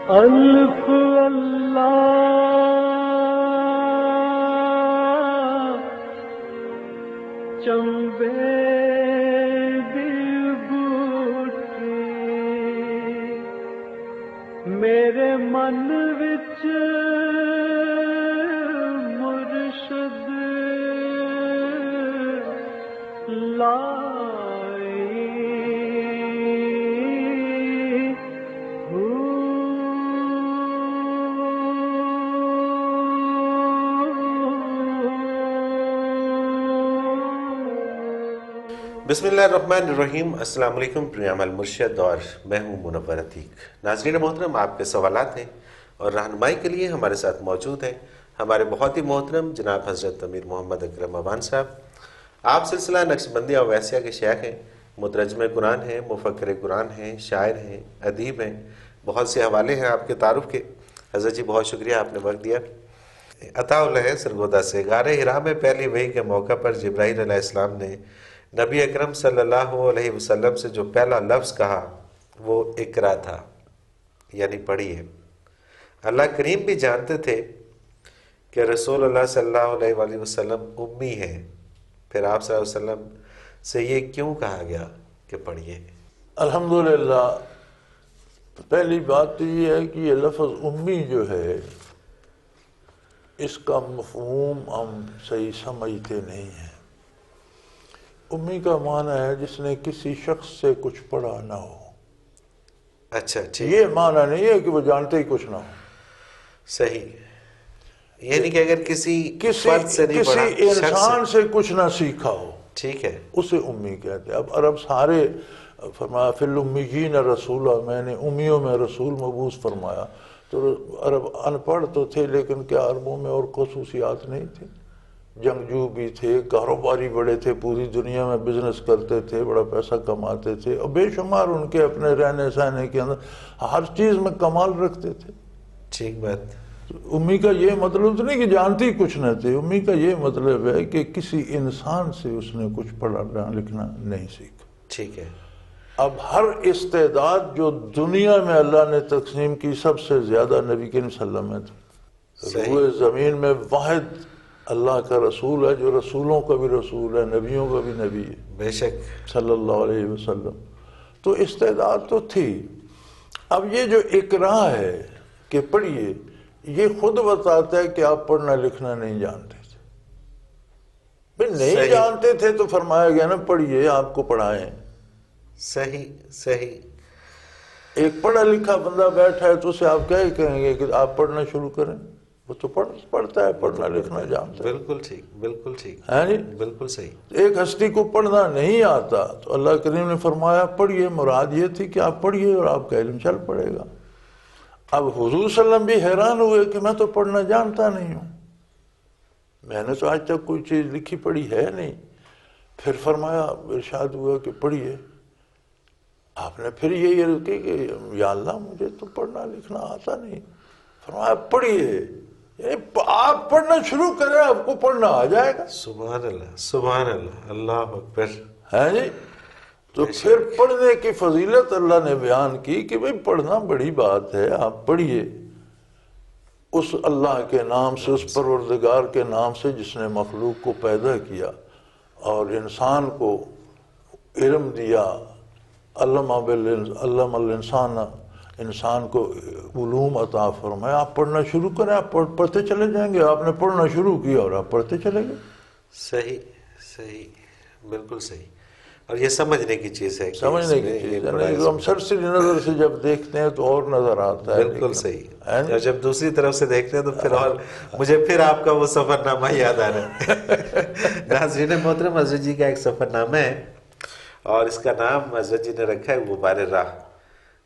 الف اللہ چمبے دی بوٹی میرے من وچ مرشد لائی بسم اللہ الرحمن الرحیم۔ السلام علیکم، پروگرام المرشد اور میں ہوں منور عتیق۔ ناظرین محترم، آپ کے سوالات ہیں اور رہنمائی کے لیے ہمارے ساتھ موجود ہیں ہمارے بہت ہی محترم جناب حضرت امیر محمد اکرم اوان صاحب۔ آپ سلسلہ نقشبندی اور ویسیہ کے شیخ ہیں، مترجم قرآن ہیں، مفکر قرآن ہیں، شاعر ہیں، ادیب ہیں، بہت سے حوالے ہیں آپ کے تعارف کے۔ حضرت جی بہت شکریہ، آپ نے وقت دیا۔ عطا اللہ سرگودا سے غار حرا میں پہلی وحی کے موقع پر جبرائیل علیہ السلام نے نبی اکرم صلی اللہ علیہ وسلم سے جو پہلا لفظ کہا وہ اقرا تھا، یعنی پڑھیے۔ اللہ کریم بھی جانتے تھے کہ رسول اللہ صلی اللہ علیہ وسلم امی ہیں، پھر آپ صلی اللہ علیہ وسلم سے یہ کیوں کہا گیا کہ پڑھیے؟ الحمدللہ، پہلی بات تو یہ ہے کہ یہ لفظ امی جو ہے اس کا مفہوم ہم صحیح سمجھتے نہیں ہیں۔ امی کا معنی ہے جس نے کسی شخص سے کچھ پڑھا نہ ہو۔ اچھا ٹھیک، یہ معنی نہیں ہے کہ وہ جانتے ہی کچھ نہ ہو۔ صحیح، یعنی کہ اگر کسی فرد سے نہیں پڑھا، کسی انسان سے کچھ نہ سیکھا ہو، ٹھیک ہے، اسے امی کہتے ہیں۔ اب عرب سارے فرمایا فی الامیین رسولہ، میں نے امیوں میں رسول مبعوث فرمایا، تو عرب ان پڑھ تو تھے لیکن کیا عربوں میں اور خصوصیات نہیں تھی؟ جنگجو بھی تھے، کاروباری بڑے تھے، پوری دنیا میں بزنس کرتے تھے، بڑا پیسہ کماتے تھے، اور بے شمار ان کے اپنے رہنے سہنے کے اندر ہر چیز میں کمال رکھتے تھے۔ ٹھیک بات۔ امی کا یہ مطلب تو نہیں کہ جانتی کچھ نہ تھے، امی کا یہ مطلب ہے کہ کسی انسان سے اس نے کچھ پڑھنا لکھنا نہیں سیکھا۔ ٹھیک ہے، اب ہر استعداد جو دنیا میں اللہ نے تقسیم کی سب سے زیادہ نبی کریم صلی اللہ علیہ وسلم میں تھی۔ روئے زمین میں واحد اللہ کا رسول ہے جو رسولوں کا بھی رسول ہے، نبیوں کا بھی نبی ہے، بے شک، صلی اللہ علیہ وسلم۔ تو استعداد تو تھی۔ اب یہ جو اقرا ہے کہ پڑھیے، یہ خود بتاتا ہے کہ آپ پڑھنا لکھنا نہیں جانتے تھے۔ بھئی نہیں جانتے تھے تو فرمایا گیا نا پڑھیے، آپ کو پڑھائیں۔ صحیح صحیح۔ ایک پڑھا لکھا بندہ بیٹھا ہے تو اسے آپ کیا ہی کہیں گے کہ آپ پڑھنا شروع کریں؟ وہ تو پڑھتا ہے، پڑھنا لکھنا جانتا ہے۔ بالکل ٹھیک، بالکل ٹھیک، ہے جی؟ بالکل صحیح۔ ایک ہستی کو پڑھنا نہیں آتا تو اللہ کریم نے فرمایا پڑھیے، مراد یہ تھی کہ آپ پڑھیے اور آپ کا علم چل پڑے گا۔ اب حضور صلی اللہ علیہ وسلم بھی حیران ہوئے کہ میں تو پڑھنا جانتا نہیں ہوں، میں نے تو آج تک کوئی چیز لکھی پڑھی ہے نہیں۔ پھر فرمایا، ارشاد ہوا کہ پڑھیے۔ آپ نے پھر یہی عرض کی کہ یا اللہ مجھے تو پڑھنا لکھنا آتا نہیں۔ فرمایا پڑھیے، یعنی آپ پڑھنا شروع کریں، آپ کو پڑھنا آ جائے گا۔ سبحان اللہ، سبحان اللہ، اللہ اکبر۔ ہے جی؟ تو پھر پڑھنے کی فضیلت اللہ نے بیان کی کہ بھئی پڑھنا بڑی بات ہے، آپ پڑھیے اس اللہ کے نام سے، اس پروردگار کے نام سے جس نے مخلوق کو پیدا کیا اور انسان کو علم دیا۔ علم الانسان، انسان کو علوم عطا فرمایا۔ آپ پڑھنا شروع کریں، آپ پڑھتے چلے جائیں گے۔ آپ نے پڑھنا شروع کیا اور آپ پڑھتے چلے گئے۔ صحیح صحیح، بالکل صحیح۔ اور یہ سمجھنے کی چیز ہے، سمجھنے کی چیز ہے، ہم سرسری نظر سے جب دیکھتے ہیں تو اور نظر آتا ہے۔ بالکل صحیح، اور جب دوسری طرف سے دیکھتے ہیں تو پھر اور مجھے پھر آپ کا وہ سفر نامہ یاد آ رہا ہے۔ ناظرین محترم، حضرت جی کا ایک سفر نامہ ہے اور اس کا نام حضرت جی نے رکھا ہے غبار راہ،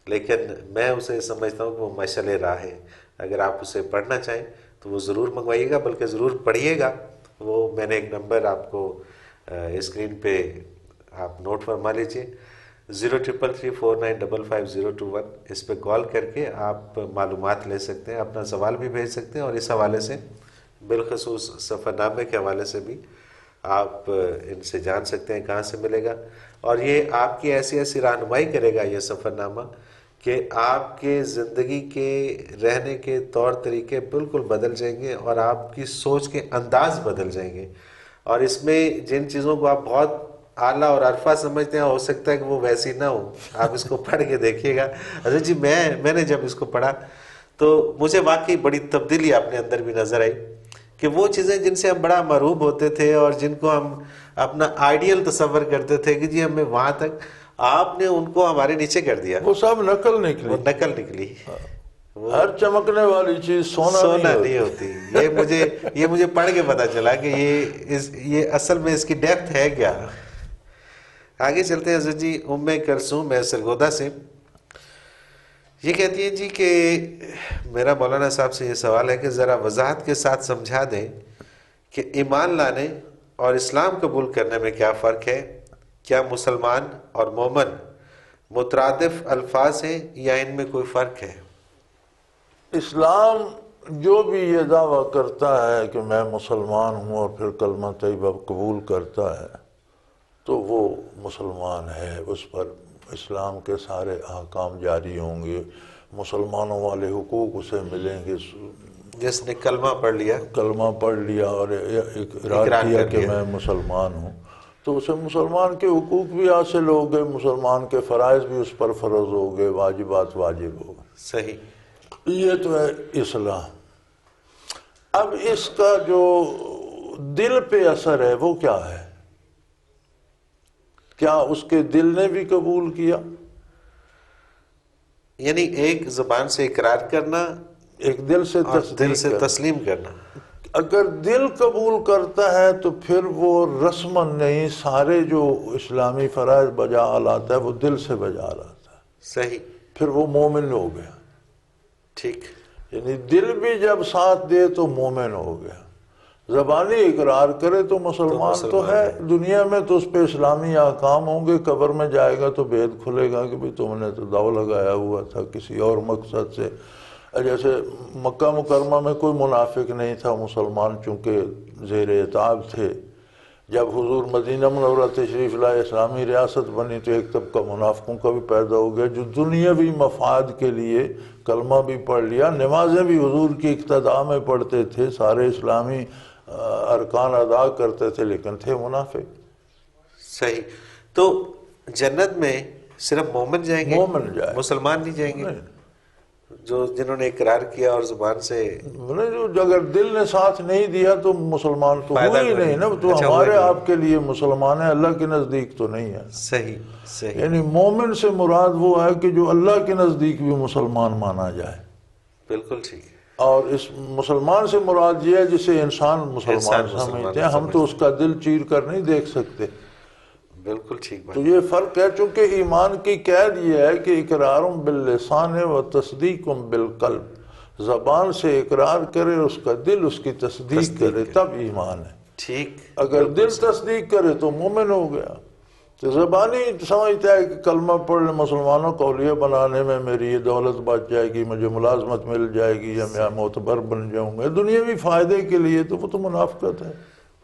لیکن میں اسے سمجھتا ہوں کہ وہ مشعل راہ ہے۔ اگر آپ اسے پڑھنا چاہیں تو وہ ضرور منگوائیے گا، بلکہ ضرور پڑھیے گا۔ وہ میں نے ایک نمبر آپ کو اسکرین پہ آپ نوٹ فرما لیجئے، 033349555021۔ اس پہ کال کر کے آپ معلومات لے سکتے ہیں، اپنا سوال بھی بھیج سکتے ہیں، اور اس حوالے سے بالخصوص سفر نامے کے حوالے سے بھی آپ ان سے جان سکتے ہیں کہاں سے ملے گا۔ اور یہ آپ کی ایسی رہنمائی کرے گا یہ سفر نامہ کہ آپ کے زندگی کے رہنے کے طور طریقے بالکل بدل جائیں گے اور آپ کی سوچ کے انداز بدل جائیں گے. اور اس میں جن چیزوں کو آپ بہت اعلیٰ اور عرفہ سمجھتے ہیں ہو سکتا ہے کہ وہ ویسی نہ ہو. آپ اس کو پڑھ کے دیکھیے گا. حضرت جی میں نے جب اس کو پڑھا تو مجھے واقعی بڑی تبدیلی اپنے اندر بھی نظر آئی کہ وہ چیزیں جن سے ہم بڑا مرعوب ہوتے تھے اور جن کو ہم اپنا آئیڈیل تصور کرتے تھے کہ جی ہمیں وہاں تک، آپ نے ان کو ہمارے نیچے کر دیا. وہ سب نقل نکلی. وہ نقل نکلی. ہر چمکنے والی چیز سونا نہیں ہوتی. یہ مجھے پڑھ کے پتا چلا کہ یہ اصل میں اس کی ڈیپتھ ہے کیا. آگے چلتے ہیں حضرت جی. ام کلثوم ہے سرگودا سے، یہ کہتی ہیں جی کہ میرا مولانا صاحب سے یہ سوال ہے کہ ذرا وضاحت کے ساتھ سمجھا دیں کہ ایمان لانے اور اسلام قبول کرنے میں کیا فرق ہے. کیا مسلمان اور مومن مترادف الفاظ ہیں یا ان میں کوئی فرق ہے؟ اسلام جو بھی یہ دعویٰ کرتا ہے کہ میں مسلمان ہوں اور پھر کلمہ طیبہ قبول کرتا ہے تو وہ مسلمان ہے. اس پر اسلام کے سارے احکام جاری ہوں گے، مسلمانوں والے حقوق اسے ملیں گے. جس نے کلمہ پڑھ لیا اور اقرار کیا کہ میں مسلمان ہوں تو اسے مسلمان کے حقوق بھی حاصل ہو گئے، مسلمان کے فرائض بھی اس پر فرض ہو گئے، واجبات واجب ہو گئے. صحیح. یہ تو ہے اسلام. اب اس کا جو دل پہ اثر ہے وہ کیا ہے؟ کیا اس کے دل نے بھی قبول کیا؟ یعنی ایک زبان سے اقرار کرنا، ایک دل سے دل سے تسلیم کرنا. اگر دل قبول کرتا ہے تو پھر وہ رسماً نہیں، سارے جو اسلامی فرائض بجا لاتا ہے وہ دل سے بجا لاتا ہے. صحیح. پھر وہ مومن ہو گیا. ٹھیک. یعنی دل بھی جب ساتھ دے تو مومن ہو گیا. زبانی اقرار کرے تو مسلمان تو ہے. دنیا میں تو اس پہ اسلامی احکام ہوں گے، قبر میں جائے گا تو بھید کھلے گا کہ بھئی تم نے تو داؤ لگایا ہوا تھا کسی اور مقصد سے. جیسے مکہ مکرمہ میں کوئی منافق نہیں تھا، مسلمان چونکہ زیر عتاب تھے. جب حضور مدینہ منورہ تشریف لائے، اسلامی ریاست بنی تو ایک طبقہ منافقوں کا بھی پیدا ہو گیا جو دنیاوی مفاد کے لیے کلمہ بھی پڑھ لیا، نمازیں بھی حضور کی اقتداء میں پڑھتے تھے، سارے اسلامی ارکان ادا کرتے تھے، لیکن تھے منافق. صحیح. تو جنت میں صرف مومن جائیں گے، مومن جائیں، مسلمان نہیں جائیں گے؟ جو جنہوں نے اقرار کیا اور زبان سے جو اگر دل نے ساتھ نہیں دیا تو مسلمان تو ہوئی ہی نہیں نا. تو ہمارے آپ کے لیے مسلمان ہے، اللہ کے نزدیک تو نہیں ہے. صحیح صحیح. یعنی مومن سے مراد وہ ہے کہ جو اللہ کے نزدیک بھی مسلمان مانا جائے. بالکل ٹھیک. اور اس مسلمان سے مراد یہ ہے جسے انسان مسلمان سمجھتے ہیں. ہم تو اس کا دل چیر کر نہیں دیکھ سکتے. بالکل ٹھیک بات. تو یہ فرق ہے، چونکہ ایمان کی قید یہ ہے کہ اقرار باللسان و تصدیق بالقلب. زبان سے اقرار کرے، اس کا دل اس کی تصدیق کرے، تب ایمان ہے. ٹھیک. اگر دل تصدیق کرے تو مومن ہو گیا. تو زبانی سمجھتا ہے کہ کلمہ پڑھنے مسلمانوں کو اولیاء بنانے میں میری یہ دولت بچ جائے گی، مجھے ملازمت مل جائے گی یا میں معتبر بن جاؤں گا دنیاوی فائدے کے لیے، تو وہ تو منافقت ہے.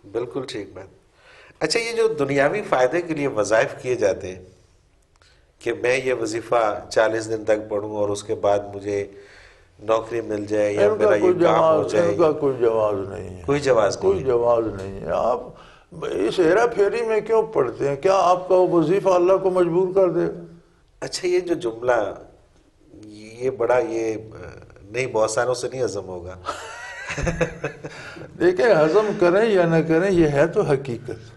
بالکل ٹھیک بات. اچھا، یہ جو دنیاوی فائدے کے لیے وظائف کیے جاتے ہیں کہ میں یہ وظیفہ 40 دن تک پڑھوں اور اس کے بعد مجھے نوکری مل جائے یا میرا یہ کام ہو جائے، ان کا کوئی جواز نہیں ہے. کوئی جواز نہیں ہے. آپ اس ہیرا پھیری میں کیوں پڑھتے ہیں؟ کیا آپ کا وہ وظیفہ اللہ کو مجبور کر دے گا؟ اچھا، یہ جو جملہ یہ بڑا یہ نہیں بہت ساروں سے نہیں ہضم ہوگا. دیکھیں، ہضم کریں یا نہ کریں یہ ہے تو حقیقت.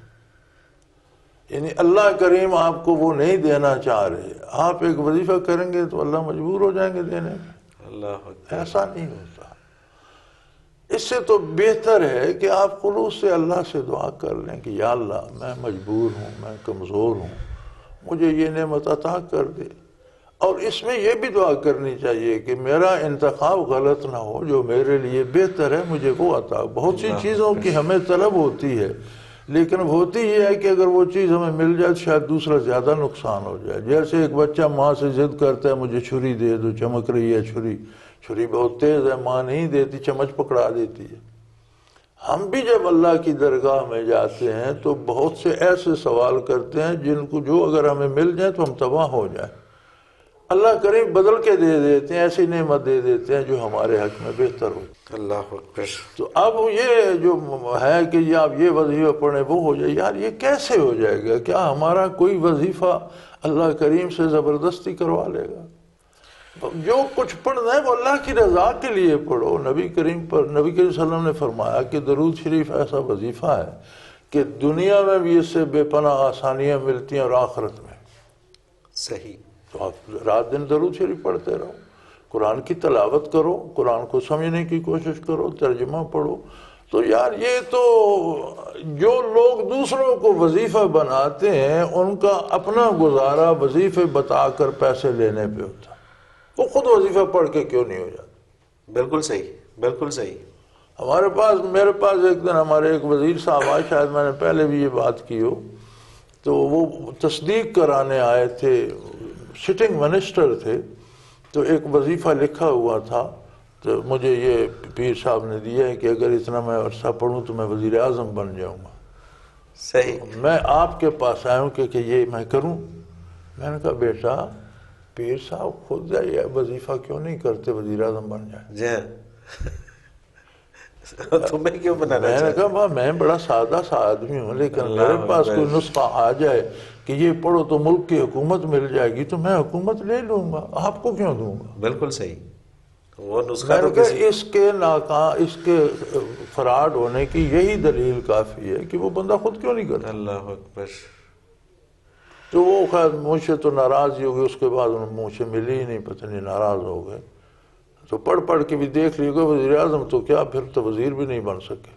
یعنی اللہ کریم آپ کو وہ نہیں دینا چاہ رہے، آپ ایک وظیفہ کریں گے تو اللہ مجبور ہو جائیں گے دینے. اللہ ایسا نہیں ہوتا. اس سے تو بہتر ہے کہ آپ خلوص سے اللہ سے دعا کر لیں کہ یا اللہ میں مجبور ہوں، میں کمزور ہوں، مجھے یہ نعمت عطا کر دے. اور اس میں یہ بھی دعا کرنی چاہیے کہ میرا انتخاب غلط نہ ہو، جو میرے لیے بہتر ہے مجھے وہ عطا. بہت سی چیزوں کی ہمیں طلب ہوتی ہے، لیکن ہوتی یہ ہے کہ اگر وہ چیز ہمیں مل جائے تو شاید دوسرا زیادہ نقصان ہو جائے. جیسے ایک بچہ ماں سے ضد کرتا ہے مجھے چھری دے دو، چمک رہی ہے چھری بہت تیز ہے، ماں نہیں دیتی، چمچ پکڑا دیتی ہے. ہم بھی جب اللہ کی درگاہ میں جاتے ہیں تو بہت سے ایسے سوال کرتے ہیں جن کو جو اگر ہمیں مل جائیں تو ہم تباہ ہو جائیں. اللہ کریم بدل کے دے دیتے ہیں، ایسی نعمت دے دیتے ہیں جو ہمارے حق میں بہتر ہو۔ اللہ اکبر۔ تو اب یہ جو ہے کہ یہ آپ یہ وظیفہ پڑھیں وہ ہو جائے، یار یہ کیسے ہو جائے گا؟ کیا ہمارا کوئی وظیفہ اللہ کریم سے زبردستی کروا لے گا؟ جو کچھ پڑھنا ہے وہ اللہ کی رضا کے لیے پڑھو۔ نبی کریم صلی اللہ علیہ وسلم نے فرمایا کہ درود شریف ایسا وظیفہ ہے کہ دنیا میں بھی اس سے بے پناہ آسانیاں ملتی ہیں اور آخرت میں۔ صحیح۔ تو آپ رات دن درود شریف پڑھتے رہو، قرآن کی تلاوت کرو، قرآن کو سمجھنے کی کوشش کرو، ترجمہ پڑھو۔ تو یار یہ تو جو لوگ دوسروں کو وظیفہ بناتے ہیں ان کا اپنا گزارا وظیفے بتا کر پیسے لینے پہ ہوتا ہے، وہ خود وظیفہ پڑھ کے کیوں نہیں ہو جاتا؟ بالکل صحیح، بالکل صحیح۔ میرے پاس ایک دن ہمارے ایک وزیر صاحب آئے، شاید میں نے پہلے بھی یہ بات کی ہو، تو وہ تصدیق کرانے آئے تھے، سٹنگ منسٹر تھے، تو ایک وظیفہ لکھا ہوا تھا، تو مجھے یہ پیر صاحب نے دیا ہے کہ اگر اتنا میں عرصہ پڑھوں تو میں وزیر اعظم بن جاؤں گا۔ صحیح۔ میں آپ کے پاس آیا ہوں کہ یہ میں کروں۔ میں نے کہا بیٹا پیر صاحب خود یہ وظیفہ کیوں نہیں کرتے وزیر اعظم بن جائیں؟ جی ہاں، تمہیں کیوں بنانا میں نے چاہتے؟ کہا میں بڑا سادہ سا آدمی ہوں، لیکن میرے پاس کوئی نسخہ آ جائے کہ یہ پڑھو تو ملک کی حکومت مل جائے گی تو میں حکومت لے لوں گا، آپ کو کیوں دوں گا؟ بالکل صحیح۔ وہ نسخہ میں تو نے کہا کسی اس کے فراڈ ہونے کی یہی دلیل کافی ہے کہ وہ بندہ خود کیوں نہیں کرتا۔ اللہ اکبر۔ تو وہ خیر مجھ سے تو ناراض ہی ہو گئے، اس کے بعد انہوں مجھ سے ملی ہی نہیں، پتہ نہیں ناراض ہو گئے۔ تو پڑھ کے بھی دیکھ لیے گا وزیر اعظم تو کیا، پھر تو وزیر بھی نہیں بن سکے۔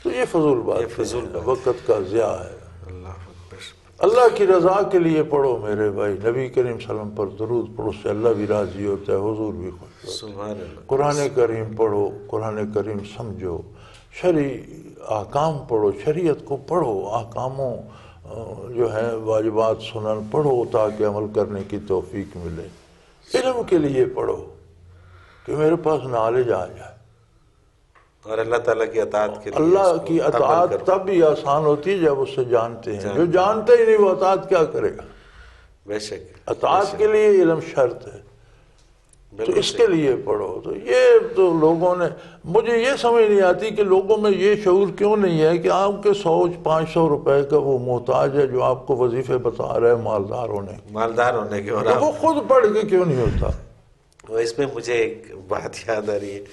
تو یہ فضول بات ہے، وقت کا ضیاع ہے۔ اللہ اکبر۔ اللہ کی رضا کے لیے پڑھو میرے بھائی، نبی کریم صلی اللہ علیہ وسلم پر درود پڑھو، اس سے اللہ بھی راضی ہوتا ہے، حضور بھی خوش ہوتا ہے۔ سبحان اللہ۔ قرآن کریم پڑھو، قرآن کریم سمجھو، شرعی احکام پڑھو، شریعت کو پڑھو، احکاموں جو ہیں واجبات سنن پڑھو تاکہ عمل کرنے کی توفیق ملے۔ علم کے لیے پڑھو کہ میرے پاس نالج آ جائے۔ اور اللہ تعالیٰ کی اطاعت کے لیے اللہ اس کو کی عمل اطاعت کرو۔ تب بھی آسان ہوتی ہے جب اسے جانتے ہیں، جو جانتے ہی نہیں وہ اطاعت کیا کرے گا؟ بے شک۔ اطاعت کے لیے علم شرط ہے، تو اس کے لیے پڑھو۔ تو یہ تو لوگوں نے، مجھے یہ سمجھ نہیں آتی کہ لوگوں میں یہ شعور کیوں نہیں ہے کہ آپ کے 100-500 روپے کا وہ محتاج ہے جو آپ کو وظیفے بتا رہے ہیں مالدار ہونے کے، اور تو وہ خود پڑھ کے کیوں نہیں ہوتا؟ وہ اس میں مجھے ایک بات یاد آ رہی ہے،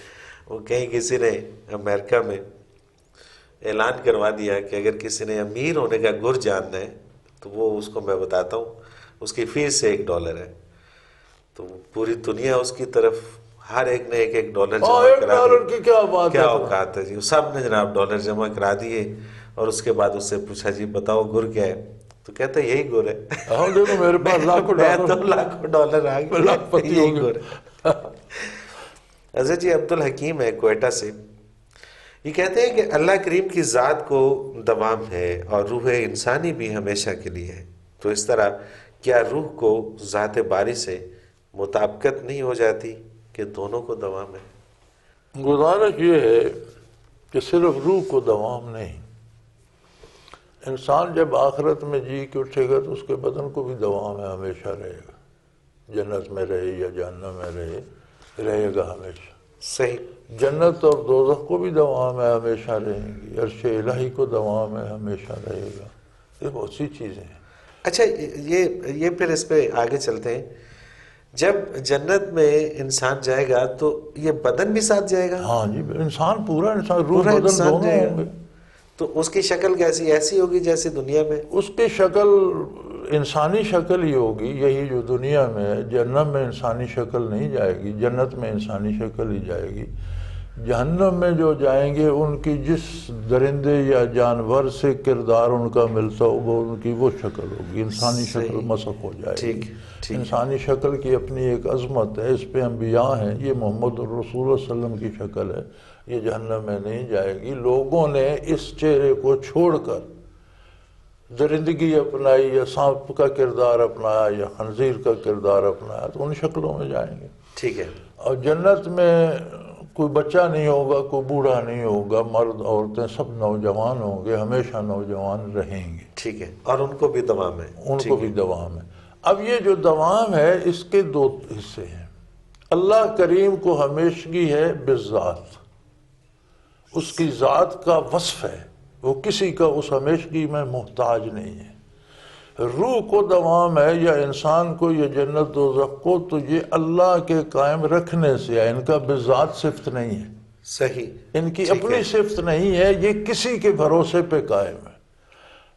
وہ کہیں کسی نے امریکہ میں اعلان کروا دیا کہ اگر کسی نے امیر ہونے کا گر جاننا ہے تو وہ اس کو میں بتاتا ہوں، اس کی فیس $1 ہے۔ تو پوری دنیا اس کی طرف، ہر ایک نے $1 جمع کرا $1 کی کیا بات ہے؟ کیا اوقات ہے جی، سب نے جناب ڈالر جمع کرا دیے، اور اس کے بعد اس سے پوچھا جی بتاؤ گر کیا ہے؟ تو کہتا ہے یہی گر ہے۔ دیکھو میرے پاس لاکھوں $1,00,000 آ گئے، یہی گر ہے۔ حضرت جی عبدالحکیم ہے کوئٹہ سے، یہ کہتے ہیں کہ اللہ کریم کی ذات کو دوام ہے اور روح انسانی بھی ہمیشہ کے لیے ہے، تو اس طرح کیا روح کو ذات باری سے مطابقت نہیں ہو جاتی کہ دونوں کو دوام ہے؟ گزارش یہ ہے کہ صرف روح کو دوام نہیں، انسان جب آخرت میں جی کے اٹھے گا تو اس کے بدن کو بھی دوام ہے، ہمیشہ رہے گا، جنت میں رہے یا جہنم میں رہے گا ہمیشہ۔ صحیح۔ جنت اور دوزخ کو بھی دوام ہے، ہمیشہ رہیں گی، عرش الہی کو دوام ہے، ہمیشہ رہے گا۔ یہ بہت سی چیزیں ہیں۔ اچھا یہ پھر اس پہ آگے چلتے ہیں، جب جنت میں انسان جائے گا تو یہ بدن بھی ساتھ جائے گا؟ ہاں جی، انسان پورا انسان، روح پورا بدن انسان دونوں جائے گا۔ ہوں گے۔ تو اس کی شکل کیسی؟ ایسی ہوگی جیسے دنیا میں؟ اس کی شکل انسانی شکل ہی ہوگی، یہی جو دنیا میں ہے۔ جہنم میں انسانی شکل نہیں جائے گی، جنت میں انسانی شکل ہی جائے گی۔ جہنم میں جو جائیں گے ان کی جس درندے یا جانور سے کردار ان کا ملتا ہوگا ان کی وہ شکل ہوگی، انسانی شکل مسخ ہو جائے گی۔ انسانی شکل کی اپنی ایک عظمت ہے، اس پہ انبیاء ہیں، یہ محمد الرسول اللہ صلی اللہ علیہ وسلم کی شکل ہے، یہ جہنم میں نہیں جائے گی۔ لوگوں نے اس چہرے کو چھوڑ کر درندگی اپنائی یا سانپ کا کردار اپنایا یا خنزیر کا کردار اپنایا تو ان شکلوں میں جائیں گے۔ ٹھیک ہے۔ اور جنت میں کوئی بچہ نہیں ہوگا، کوئی بوڑھا نہیں ہوگا، مرد عورتیں سب نوجوان ہوں گے، ہمیشہ نوجوان رہیں گے۔ ٹھیک ہے، اور ان کو بھی دوام ہے؟ ان کو بھی دوام ہے۔ اب یہ جو دوام ہے اس کے دو حصے ہیں. اللہ کریم کو ہمیشگی ہے بالذات، اس کی ذات کا وصف ہے، وہ کسی کا اس ہمیشگی میں محتاج نہیں ہے. روح کو دوام ہے یا انسان کو یا جنت دوزخ کو، تو یہ اللہ کے قائم رکھنے سے ہے، ان کا بالذات صفت نہیں ہے، صحیح، ان کی اپنی صفت نہیں ہے، یہ کسی کے بھروسے پہ قائم ہے.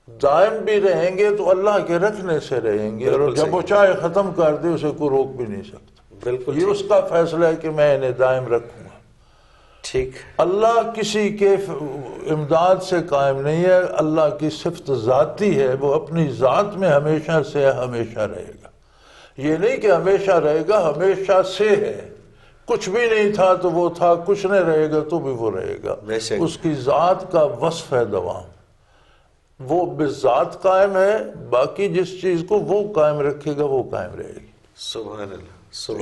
دائم بھی رہیں گے تو اللہ کے رکھنے سے رہیں گے، اور جب وہ چاہے ختم کر دے اسے کوئی روک بھی نہیں سکتا. بالکل یہ اس کا فیصلہ ہے کہ میں انہیں دائم رکھوں گا. ٹھیک. اللہ کسی کے امداد سے قائم نہیں ہے، اللہ کی صفت ذاتی ہے، وہ اپنی ذات میں ہمیشہ سے ہمیشہ رہے گا. یہ نہیں کہ ہمیشہ رہے گا، ہمیشہ سے ہے. کچھ بھی نہیں تھا تو وہ تھا، کچھ نہیں رہے گا تو بھی وہ رہے گا. بے شک. اس کی ذات کا وصف ہے دوام، وہ بذات قائم ہے، باقی جس چیز کو وہ قائم رکھے گا وہ قائم رہے گی. سبحان اللہ.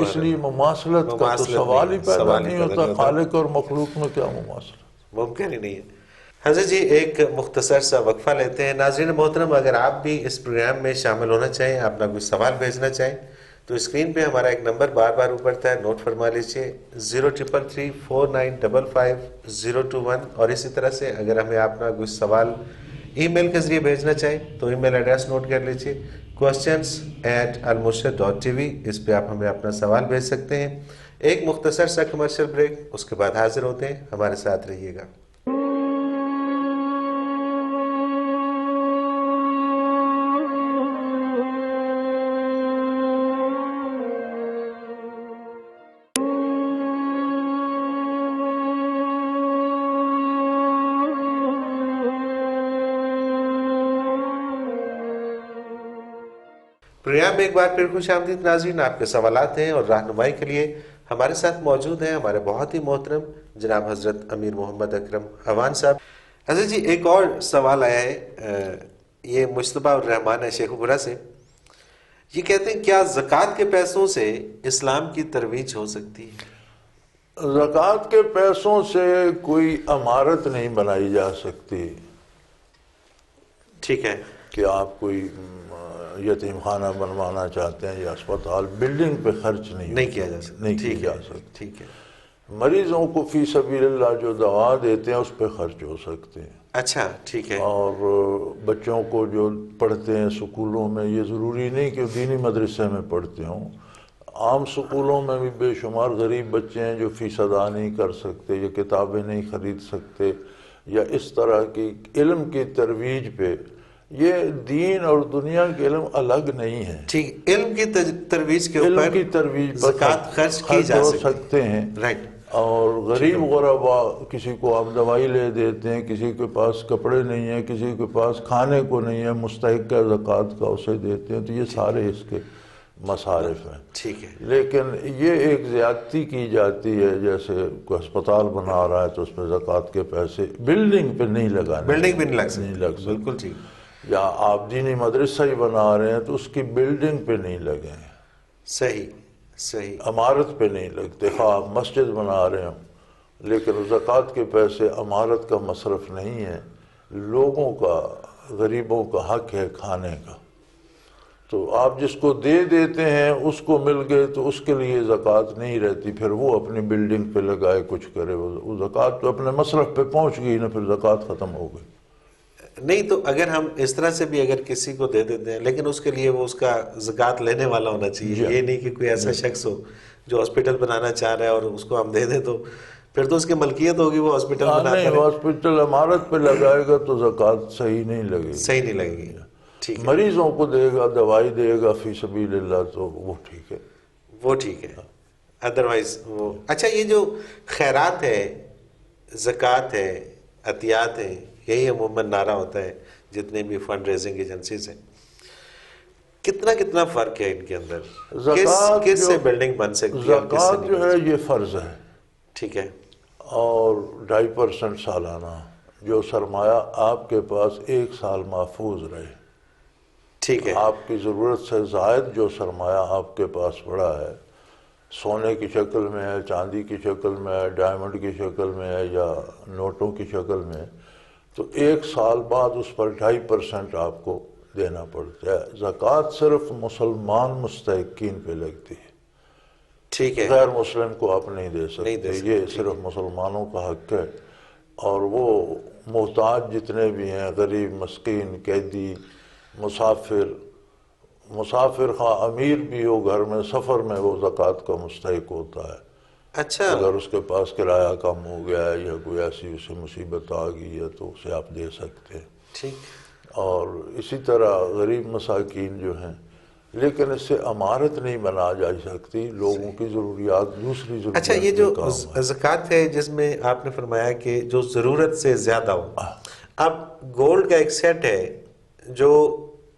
اس لیے مماثلت کا تو سوال ہی پیدا نہیں ہوتا. خالق اور مخلوق میں کیا مماثلت؟ ممکن ہی نہیں ہے. حضرت جی ایک مختصر سا وقفہ لیتے ہیں. ناظرین محترم، اگر آپ بھی اس پروگرام میں شامل ہونا چاہیں، اپنا کوئی سوال بھیجنا چاہیں، تو اسکرین پہ ہمارا ایک نمبر بار بار اوپرتا ہے، نوٹ فرما لیجیے 03334955-021. اور اسی طرح سے اگر ہمیں اپنا کوئی سوال ای میل کے ذریعے بھیجنا چاہیں تو ای میل ایڈریس نوٹ کر لیجیے questions@almurshid.tv. اس پہ آپ ہمیں اپنا سوال بھیج سکتے ہیں. ایک مختصر سا کمرشل بریک، اس کے بعد حاضر ہوتے ہیں. ہمارے ساتھ رہیے گا. پروگرام میں ایک بار پھر خوش آمدید ناظرین. آپ کے سوالات ہیں اور رہنمائی کے لیے ہمارے ساتھ موجود ہیں ہمارے بہت ہی محترم جناب حضرت امیر محمد اکرم اوان صاحب. حضرت جی ایک اور سوال آیا ہے، یہ مجتبیٰ الرحمان ہے شیخ پورہ سے. یہ کہتے ہیں کیا زکوٰۃ کے پیسوں سے اسلام کی ترویج ہو سکتی ہے؟ زکوٰۃ کے پیسوں سے کوئی عمارت نہیں بنائی جا سکتی. ٹھیک ہے. کہ آپ کوئی یتیم خانہ بنوانا چاہتے ہیں یا اسپتال، بلڈنگ پہ خرچ نہیں کیا جا سکتا. نہیں کی جا سکتی. ٹھیک ہے. مریضوں کو فی سبیل اللہ جو دوا دیتے ہیں اس پہ خرچ ہو سکتے ہیں. اچھا ٹھیک ہے. اور بچوں کو جو پڑھتے ہیں سکولوں میں، یہ ضروری نہیں کہ دینی مدرسے میں پڑھتے ہوں، عام سکولوں میں بھی بے شمار غریب بچے ہیں جو فیس ادا نہیں کر سکتے یا کتابیں نہیں خرید سکتے، یا اس طرح کی علم کی ترویج پہ. یہ دین اور دنیا کے علم الگ نہیں ہے. ٹھیک. علم کی ترویج کے اوپر علم کی ترویج پر زکوٰۃ خرچ کی جا سکتے ہیں. رائٹ. اور غریب غربا، کسی کو آپ دوائی لے دیتے ہیں، کسی کے پاس کپڑے نہیں ہیں، کسی کے پاس کھانے کو نہیں ہے، مستحق کا زکوٰۃ کا اسے دیتے ہیں. تو یہ سارے اس کے مصارف ہیں. ٹھیک ہے. لیکن یہ ایک زیادتی کی جاتی ہے، جیسے کوئی اسپتال بنا رہا ہے تو اس میں زکوٰۃ کے پیسے بلڈنگ پہ نہیں لگانے. بلڈنگ پہ نہیں لگ سکتے. بالکل ٹھیک. یا آپ دینی مدرسہ ہی بنا رہے ہیں تو اس کی بلڈنگ پہ نہیں لگیں. صحیح صحیح. عمارت پہ نہیں لگتے. خواہ مسجد بنا رہے ہوں، لیکن زکوٰۃ کے پیسے عمارت کا مصرف نہیں ہے، لوگوں کا، غریبوں کا حق ہے کھانے کا. تو آپ جس کو دے دیتے ہیں اس کو مل گئے تو اس کے لیے زکوٰۃ نہیں رہتی. پھر وہ اپنی بلڈنگ پہ لگائے کچھ کرے، وہ زکوٰۃ تو اپنے مصرف پہ پہنچ گئی نا، پھر زکوٰۃ ختم ہو گئی. نہیں تو اگر ہم اس طرح سے بھی اگر کسی کو دے دیتے ہیں، لیکن اس کے لیے وہ اس کا زکوٰۃ لینے والا ہونا چاہیے. یہ نہیں کہ کوئی ایسا شخص ہو جو ہاسپٹل بنانا چاہ رہا ہے اور اس کو ہم دے دیں تو پھر تو اس کی ملکیت ہوگی، وہ ہاسپٹل بناتا ہے. نہیں، ہاسپٹل عمارت پہ لگائے گا تو زکوٰۃ صحیح نہیں لگے گی. صحیح نہیں لگے گی. ٹھیک ہے. مریضوں کو دے گا، دوائی دے گا فی سبیل اللہ تو وہ ٹھیک ہے. وہ ٹھیک ہے. ادروائز وہ اچھا. یہ جو خیرات ہے، زکوٰۃ ہے، عطیات ہیں، یہی عموماً نعرہ ہوتا ہے جتنے بھی فنڈ ریزنگ ایجنسیز ہیں. کتنا فرق ہے ان کے اندر؟ کس سے بلڈنگ بن سکتی ہے؟ زکوٰۃ جو ہے یہ فرض ہے. ٹھیک ہے. اور 2.5% سالانہ جو سرمایہ آپ کے پاس 1 سال محفوظ رہے. ٹھیک ہے. آپ کی ضرورت سے زائد جو سرمایہ آپ کے پاس پڑا ہے، سونے کی شکل میں ہے، چاندی کی شکل میں ہے، ڈائمنڈ کی شکل میں ہے، یا نوٹوں کی شکل میں، تو 1 سال بعد اس پر 2.5% آپ کو دینا پڑتا ہے. زکوٰۃ صرف مسلمان مستحقین پہ لگتی ہے، ٹھیک ہے. غیر مسلم کو آپ نہیں دے نہیں سکتے، دے سکتے، یہ ٹھیک صرف مسلمانوں کا حق ہے. اور وہ محتاج جتنے بھی ہیں، غریب، مسکین، قیدی، مسافر خواہ امیر بھی ہو گھر میں، سفر میں، وہ زکوٰۃ کا مستحق ہوتا ہے. اچھا، اگر اس کے پاس کرایہ کم ہو گیا ہے یا کوئی ایسی اسے مصیبت آ گئی ہے تو اسے آپ دے سکتے ہیں. ٹھیک. اور اسی طرح غریب مساکین جو ہیں، لیکن اس سے امارت نہیں بنا جا سکتی، لوگوں کی ضروریات، دوسری ضروریات اچھا، یہ جو پہ کام ہے. زکوٰۃ ہے جس میں آپ نے فرمایا کہ جو ضرورت سے زیادہ ہو، اب گولڈ کا ایک سیٹ ہے جو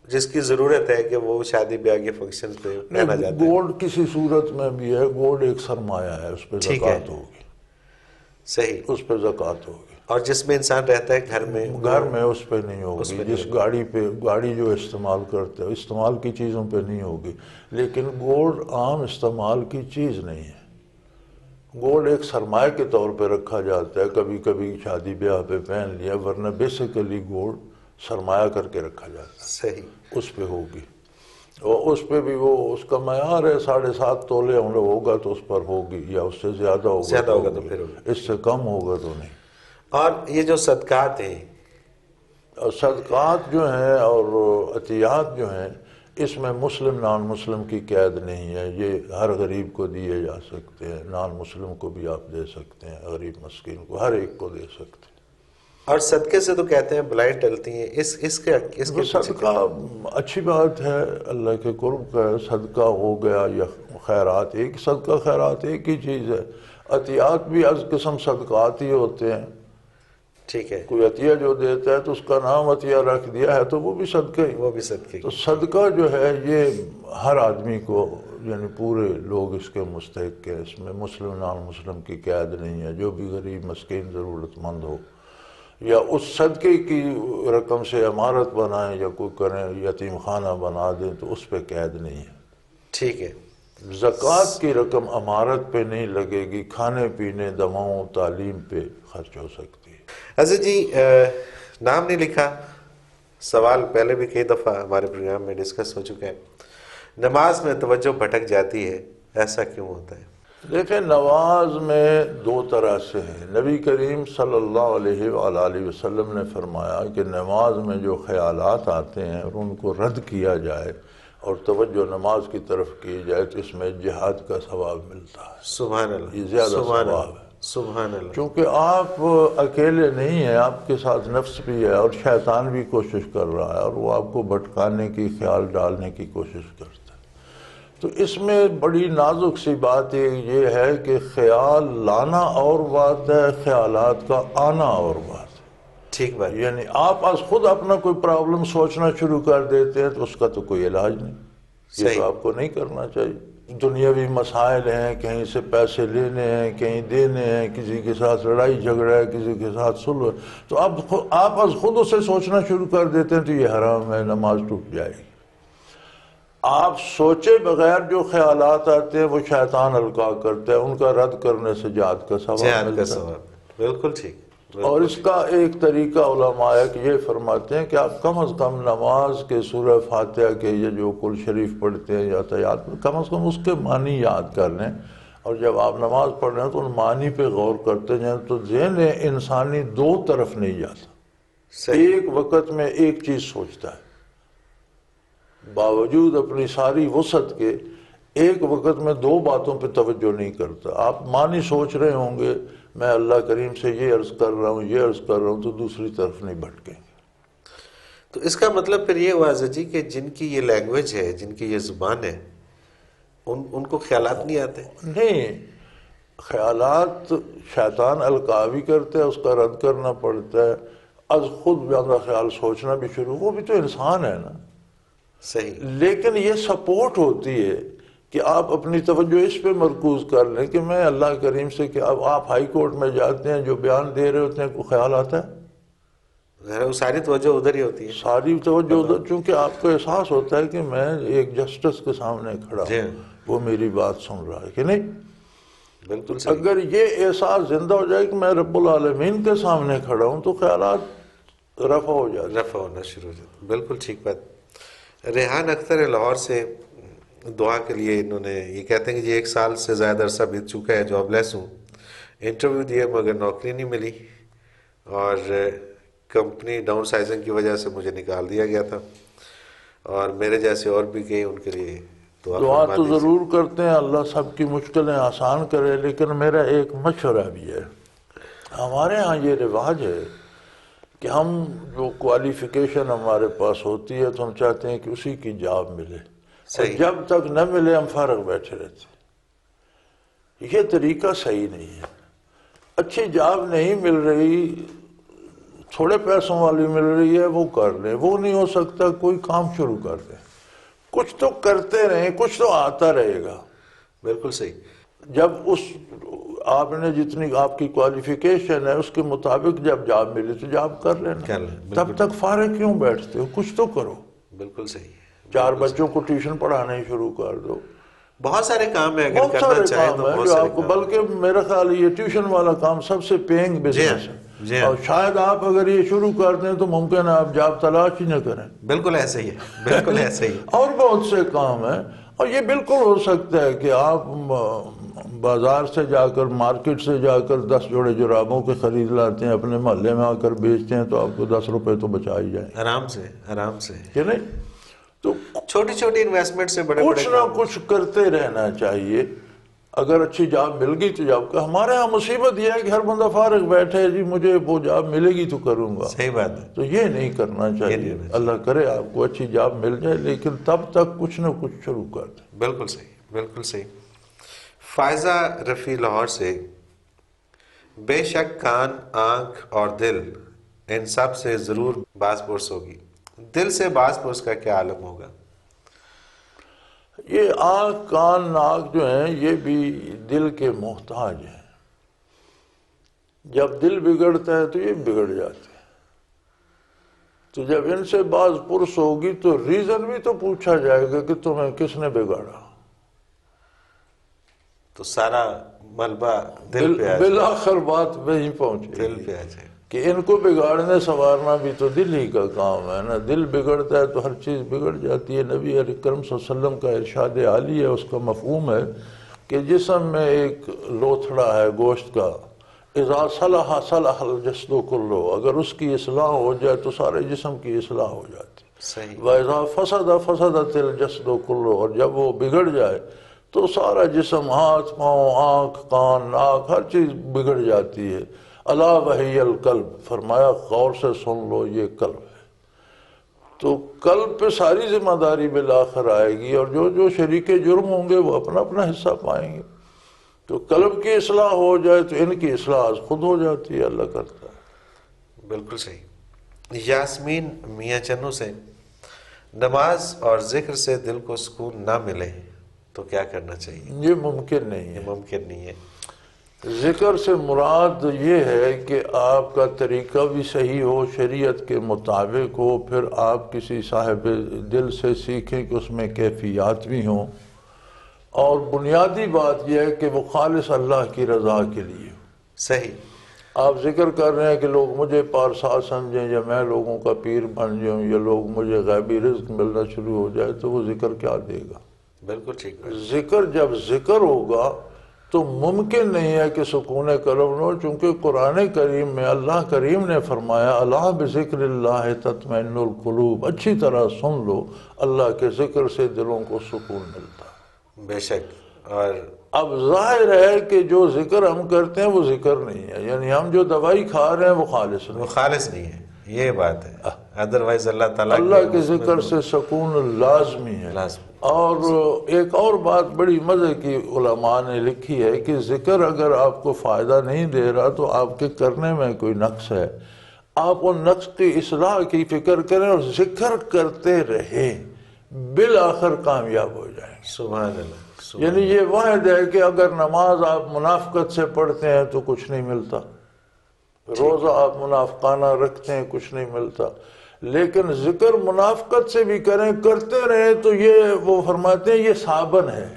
جس کی ضرورت ہے کہ وہ شادی بیاہ کے فنکشن پہ پہنا جاتا ہے. گولڈ کسی صورت میں بھی ہے، گولڈ ایک سرمایہ ہے، اس پہ ٹھیک ہے. زکوٰۃ ہوگی، صحیح. اس پہ زکوٰۃ ہوگی. اور جس میں انسان رہتا ہے گھر میں اس پہ نہیں ہوگی. جس گاڑی جو استعمال کرتے ہیں، استعمال کی چیزوں پہ نہیں ہوگی. لیکن گولڈ عام استعمال کی چیز نہیں ہے. گولڈ ایک سرمایہ کے طور پہ رکھا جاتا ہے، کبھی کبھی شادی بیاہ پہ پہن لیا، ورنہ بیسیکلی گولڈ سرمایہ کر کے رکھا جاتا ہے. صحیح. اس پہ ہوگی، اور اس پہ بھی وہ اس کا معیار ہے 7.5 تولے ہوگا تو اس پر ہوگی، یا اس سے زیادہ ہوگا تو پھر ہوگی. اس سے کم ہوگا تو نہیں. اور یہ جو صدقات ہیں، صدقات جو ہیں اور عطیات جو ہیں، اس میں مسلم نان مسلم کی قید نہیں ہے. یہ ہر غریب کو دیے جا سکتے ہیں، نان مسلم کو بھی آپ دے سکتے ہیں، غریب مسکین کو، ہر ایک کو دے سکتے ہیں. اور صدقے سے تو کہتے ہیں بلائیں ٹلتی ہیں. اس کے صدقہ اچھی بات ہے، اللہ کے قرب کا صدقہ ہو گیا یا خیرات. ایک صدقہ خیرات ایک ہی چیز ہے. عطیات بھی از قسم صدقات ہی ہوتے ہیں. ٹھیک ہے. کوئی عطیہ جو دیتا ہے تو اس کا نام عطیہ رکھ دیا ہے تو وہ بھی صدقہ ہی. وہ بھی صدقے. تو صدقہ جو ہے یہ ہر آدمی کو، یعنی پورے لوگ اس کے مستحق ہیں. اس میں مسلم نان مسلم کی قید نہیں ہے. جو بھی غریب مسکین ضرورت مند ہو، یا اس صدقے کی رقم سے عمارت بنائیں یا کوئی کریں، یتیم خانہ بنا دیں، تو اس پہ قید نہیں ہے. ٹھیک ہے. زکوٰۃ کی رقم عمارت پہ نہیں لگے گی، کھانے پینے، دواؤں، تعلیم پہ خرچ ہو سکتی ہے. حضرت جی، نام نہیں لکھا، سوال پہلے بھی کئی دفعہ ہمارے پروگرام میں ڈسکس ہو چکا ہے. نماز میں توجہ بھٹک جاتی ہے، ایسا کیوں ہوتا ہے؟ دیکھیں، نماز میں 2 طرح سے ہے. نبی کریم صلی اللہ علیہ وآلہ وسلم نے فرمایا کہ نماز میں جو خیالات آتے ہیں اور ان کو رد کیا جائے اور توجہ نماز کی طرف کی جائے تو اس میں جہاد کا ثواب ملتا ہے. سبحان اللہ. یہ زیادہ ثواب ہے. سبحان اللہ. کیونکہ آپ اکیلے نہیں ہیں، آپ کے ساتھ نفس بھی ہے اور شیطان بھی کوشش کر رہا ہے، اور وہ آپ کو بھٹکانے کی، خیال ڈالنے کی کوشش کرتا ہے. تو اس میں بڑی نازک سی بات یہ ہے کہ خیال لانا اور بات ہے، خیالات کا آنا اور بات ہے. ٹھیک بات. یعنی آپ از خود اپنا کوئی پرابلم سوچنا شروع کر دیتے ہیں تو اس کا تو کوئی علاج نہیں. یہ تو آپ کو نہیں کرنا چاہیے. دنیاوی مسائل ہیں، کہیں سے پیسے لینے ہیں، کہیں دینے ہیں، کسی کے ساتھ لڑائی جھگڑا ہے، کسی کے ساتھ صلح، تو آپ از خود اسے سوچنا شروع کر دیتے ہیں تو یہ حرام ہے، نماز ٹوٹ جائے گی. آپ سوچے بغیر جو خیالات آتے ہیں وہ شیطان القاء کرتے ہیں، ان کا رد کرنے سے جہاد کا ثواب ملتا ہے. بالکل ٹھیک. اور اس کا ایک طریقہ علماء کہ یہ فرماتے ہیں کہ آپ کم از کم نماز کے سورہ فاتحہ کے یہ جو کل شریف پڑھتے ہیں یا تیات، کم از کم اس کے معنی یاد کر لیں. اور جب آپ نماز پڑھ رہے ہیں تو ان معنی پہ غور کرتے جائیں تو ذہن انسانی 2 طرف نہیں جاتا. ایک وقت میں ایک چیز سوچتا ہے، باوجود اپنی ساری وسعت کے ایک وقت میں 2 باتوں پہ توجہ نہیں کرتا. آپ معنی سوچ رہے ہوں گے، میں اللہ کریم سے یہ عرض کر رہا ہوں، یہ عرض کر رہا ہوں، تو دوسری طرف نہیں بھٹکیں گے. تو اس کا مطلب پھر یہ ہوا حضرت جی کہ جن کی یہ لینگویج ہے، جن کی یہ زبان ہے، ان کو خیالات نہیں آتے؟ نہیں، خیالات شیطان القاء بھی کرتا ہے، اس کا رد کرنا پڑتا ہے. از خود زیادہ خیال سوچنا بھی شروع، وہ بھی تو انسان ہے نا. صحیح. لیکن یہ سپورٹ ہوتی ہے کہ آپ اپنی توجہ اس پہ مرکوز کر لیں کہ میں اللہ کریم سے، کہ اب آپ ہائی کورٹ میں جاتے ہیں، جو بیان دے رہے ہوتے ہیں، کوئی خیال آتا ہے؟ ساری توجہ ادھر ہی ہوتی ہے. ساری توجہ ادھر، چونکہ آپ کو احساس ہوتا ہے کہ میں ایک جسٹس کے سامنے کھڑا ہوں، وہ میری بات سن رہا ہے کہ نہیں. بالکل صحیح. اگر یہ احساس زندہ ہو جائے کہ میں رب العالمین کے سامنے کھڑا ہوں تو خیالات رفع ہو جاتے، رفع ہونا شروع ہو جاتا. بالکل ٹھیک بات. ریحان اختر لاہور سے دعا کے لیے انہوں نے یہ کہتے ہیں کہ جی 1 سال سے زیادہ عرصہ بیت چکا ہے، جاب لیس ہوں، انٹرویو دیے مگر نوکری نہیں ملی، اور کمپنی ڈاؤن سائزنگ کی وجہ سے مجھے نکال دیا گیا تھا، اور میرے جیسے اور بھی کئی ان کے لیے دعا فرما تو دیجیے۔ ضرور کرتے ہیں، اللہ سب کی مشکلیں آسان کرے، لیکن میرا ایک مشورہ بھی ہے۔ ہمارے ہاں یہ رواج ہے کہ ہم جو کوالیفیکیشن ہمارے پاس ہوتی ہے تو ہم چاہتے ہیں کہ اسی کی جاب ملے، اور صحیح۔ جب تک نہ ملے ہم فارغ بیٹھے رہتے ہیں۔ یہ طریقہ صحیح نہیں ہے۔ اچھی جاب نہیں مل رہی، تھوڑے پیسوں والی مل رہی ہے، وہ کر لیں، وہ نہیں ہو سکتا کوئی کام شروع کر دیں، کچھ تو کرتے رہیں، کچھ تو آتا رہے گا۔ بالکل صحیح۔ جب اس آپ نے جتنی آپ کی کوالیفیکیشن ہے اس کے مطابق جب جاب ملی تو جاب کر لینا، کر لیں، بالکل۔ تب تک فارغ کیوں بیٹھتے ہو؟ کچھ تو کرو، بالکل صحیح۔ 4 بچوں کو ٹیوشن پڑھانا ہی شروع کر دو، بہت سارے کام ہیں، اگر بہت کرنا سارے چاہیں کام تو ہیں بہت جو سارے آپ کو، کام۔ بلکہ میرا خیال ہے یہ ٹیوشن والا کام سب سے پیئنگ بزنس ہے، جی ہاں۔ اور شاید آپ اگر یہ شروع کر دیں تو ممکن ہے آپ جاب تلاش ہی نہ کریں۔ بالکل ایسے ہی ہے، بالکل ایسے ہی۔ اور بہت سے کام ہیں، اور یہ بالکل ہو سکتا ہے کہ آپ بازار سے جا کر، مارکیٹ سے جا کر 10 جوڑے جرابوں کے خرید لاتے ہیں، اپنے محلے میں آ کر بیچتے ہیں تو آپ کو 10 روپے تو بچا ہی جائیں، آرام سے، آرام سے۔ کہ نہیں؟ تو چھوٹی چھوٹی انویسٹمنٹ سے بڑے بڑے کچھ نہ کچھ کرتے رہنا چاہیے۔ اگر اچھی جاب مل گئی تو جاب کا، ہمارے ہاں مصیبت یہ ہے کہ ہر بندہ فارغ بیٹھے، جی مجھے وہ جاب ملے گی تو کروں گا، صحیح بات ہے۔ تو یہ نہیں کرنا چاہیے۔ اللہ کرے آپ کو اچھی جاب مل جائے، لیکن تب تک کچھ نہ کچھ شروع کر دیں۔ بالکل صحیح، بالکل صحیح۔ فائزہ رفیع لاہور سے، بے شک کان، آنکھ اور دل ان سب سے ضرور باز پرس ہوگی، دل سے باز پرس کا کیا عالم ہوگا؟ یہ آنکھ، کان، ناک جو ہیں یہ بھی دل کے محتاج ہیں۔ جب دل بگڑتا ہے تو یہ بگڑ جاتے ہیں، تو جب ان سے باز پرس ہوگی تو ریزن بھی تو پوچھا جائے گا کہ تمہیں کس نے بگاڑا۔ تو سارا ملبہ دل پہ آ جائے، بالآخر بات وہیں پہنچے دل گی پہ آ جائے۔ کہ ان کو بگاڑنے سنوارنا بھی تو دل ہی کا کام ہے نا۔ دل بگڑتا ہے تو ہر چیز بگڑ جاتی ہے۔ نبی اکرم صلی اللہ علیہ وسلم کا ارشاد عالی ہے، اس کا مفہوم ہے کہ جسم میں ایک لوتھڑا ہے گوشت کا، اذا صلح صلح الجسد کلہ، اگر اس کی اصلاح ہو جائے تو سارے جسم کی اصلاح ہو جاتی ہے۔ صحیح۔ وَإِذَا فَسَدَ فَسَدَتِ الْجَسْدُ كُلُّهُ، اور جب وہ بگڑ جائے تو سارا جسم، ہاتھ، پاؤں، آنکھ، کان، ناک، ہر چیز بگڑ جاتی ہے۔ الا وہی القلب، فرمایا غور سے سن لو، یہ قلب ہے۔ تو قلب پہ ساری ذمہ داری بالآخر آئے گی، اور جو جو شریک جرم ہوں گے وہ اپنا اپنا حصہ پائیں گے۔ تو قلب کی اصلاح ہو جائے تو ان کی اصلاح خود ہو جاتی ہے، اللہ کرتا ہے۔ بالکل صحیح۔ یاسمین میاں چنو سے، نماز اور ذکر سے دل کو سکون نہ ملے تو کیا کرنا چاہیے؟ یہ ممکن نہیں ہے۔ یہ ممکن نہیں ہے۔ ذکر سے مراد یہ ہے کہ آپ کا طریقہ بھی صحیح ہو، شریعت کے مطابق ہو، پھر آپ کسی صاحب دل سے سیکھیں کہ اس میں کیفیات بھی ہوں، اور بنیادی بات یہ ہے کہ وہ خالص اللہ کی رضا کے لیے ہو۔ صحیح۔ آپ ذکر کر رہے ہیں کہ لوگ مجھے پارسا سمجھیں، یا میں لوگوں کا پیر بن جاؤں، یا لوگ مجھے غیبی رزق ملنا شروع ہو جائے، تو وہ ذکر کیا دے گا؟ بالکل ٹھیک ہے۔ ذکر جب ذکر ہوگا تو ممکن نہیں ہے کہ سکون قلب نہ ہو، چونکہ قرآن کریم میں اللہ کریم نے فرمایا الا بذکر اللہ تطمئن القلوب، اچھی طرح سن لو، اللہ کے ذکر سے دلوں کو سکون ملتا ہے۔ بے شک۔ اور اب ظاہر ہے کہ جو ذکر ہم کرتے ہیں وہ ذکر نہیں ہے، یعنی ہم جو دوائی کھا رہے ہیں وہ خالص نہیں وہ خالص نہیں ہے، یہ بات ہے۔ ادروائز اللہ تعالیٰ اللہ کے ذکر سے سکون لازمی ہے۔ لازمی۔ اور ایک اور بات بڑی مزے کی علماء نے لکھی ہے کہ ذکر اگر آپ کو فائدہ نہیں دے رہا تو آپ کے کرنے میں کوئی نقص ہے، آپ ان نقص کی اصلاح کی فکر کریں اور ذکر کرتے رہیں، بالآخر کامیاب ہو جائیں۔ سبحان اللہ۔ یعنی یہ واحد ہے کہ اگر نماز آپ منافقت سے پڑھتے ہیں تو کچھ نہیں ملتا، روزہ آپ منافقانہ رکھتے ہیں کچھ نہیں ملتا، لیکن ذکر منافقت سے بھی کریں، کرتے رہیں تو یہ وہ فرماتے ہیں یہ صابن ہے،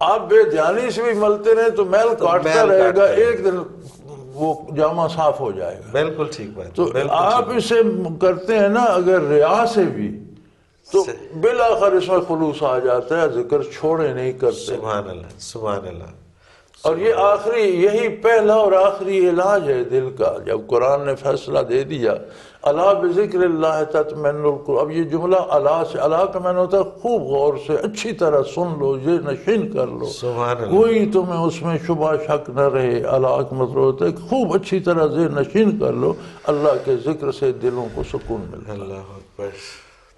آپ بے دھیانی سے بھی ملتے رہیں تو میل کاٹتا رہے گا، ایک دن وہ جامہ صاف ہو جائے گا۔ بالکل ٹھیک بات۔ تو آپ اسے کرتے ہیں نا، اگر ریا سے بھی تو بالآخر اس میں خلوص آ جاتا ہے، ذکر چھوڑے نہیں کرتے. سبحان اللہ، سبحان اللہ. اور یہ آخری، یہی پہلا اور آخری علاج ہے دل کا. جب قرآن نے فیصلہ دے دیا الا بذکر اللہ تطمئن القلوب، اب یہ جملہ الا سے، الا کا معنی ہوتا ہے خوب غور سے اچھی طرح سن لو، یہ نشین کر لو، سبحان اللہ. کوئی تمہیں اس میں شبہ شک نہ رہے. الا کا مطلب ہوتا ہے کہ خوب اچھی طرح ذہن نشین کر لو، اللہ کے ذکر سے دلوں کو سکون ملتا ہے. اللہ اکبر.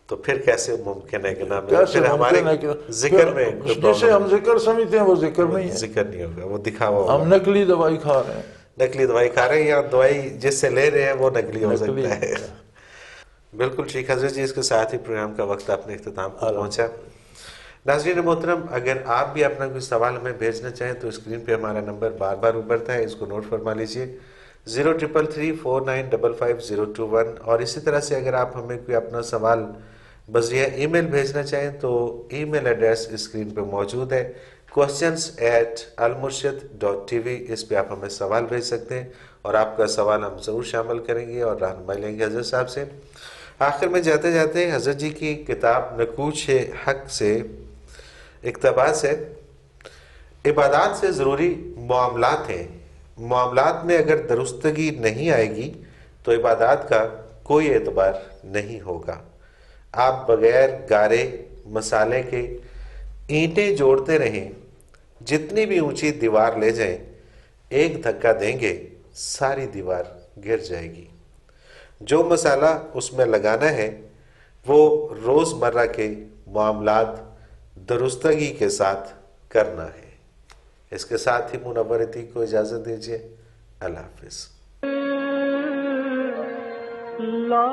تو پھر کیسے ممکن ہے کہ نہ کیسے پھر ہمارے ممکن ہے کہ ذکر میں جسے ہم ذکر سمجھتے ہیں وہ ذکر نہیں ہے، ذکر نہیں ہوگا، وہ دکھاوا ہوگا. ہم نقلی دوائی کھا رہے ہیں. نقلی دوائی کھا رہے ہیں یا دوائی جس سے لے رہے ہیں وہ نقلی ہو نقلی سکتا ہے. بالکل ٹھیک حضرت جی، اس کے ساتھ ہی پروگرام کا وقت اپنے اختتام کو پہنچا. ناظرین محترم، اگر آپ بھی اپنا کوئی سوال ہمیں بھیجنا چاہیں تو اسکرین پہ ہمارا نمبر بار بار ابھرتا ہے، اس کو نوٹ فرما لیجئے 0333495521. اور اسی طرح سے اگر آپ ہمیں کوئی اپنا سوال بذریعہ ای میل بھیجنا چاہیں تو ای میل ایڈریس اسکرین پہ موجود ہے questions@almurshid.tv. اس پہ آپ ہمیں سوال بھیج سکتے ہیں اور آپ کا سوال ہم ضرور شامل کریں گے اور رہنمائی لیں گے حضرت صاحب سے. آخر میں جاتے جاتے حضرت جی کی کتاب نقوش حق سے اقتباس ہے، عبادات سے ضروری معاملات ہیں. معاملات میں اگر درستگی نہیں آئے گی تو عبادات کا کوئی اعتبار نہیں ہوگا. آپ بغیر گارے مسالے کے اینٹیں جوڑتے رہیں، جتنی بھی اونچی دیوار لے جائیں، ایک دھکا دیں گے ساری دیوار گر جائے گی. جو مسالہ اس میں لگانا ہے وہ روز مرہ کے معاملات درستگی کے ساتھ کرنا ہے. اس کے ساتھ ہی منورتی کو اجازت دیجیے. اللہ حافظ. لا